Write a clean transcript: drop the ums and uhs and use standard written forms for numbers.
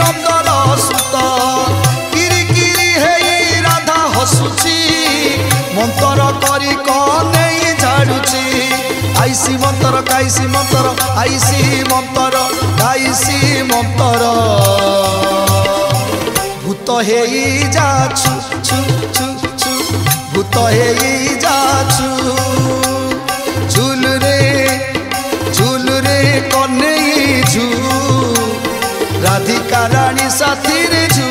Another सुत किरी किरी हेई राधा हसुची मंतर करी कने झाड़ुची आईसी मंतर काईसी मंतर आईसी मंतर काईसी मंतर भूत हेई जाछु छु छु छु भूत हेई जाछु झूल रे कन्हई झू राधिका रानी साथी रे झू।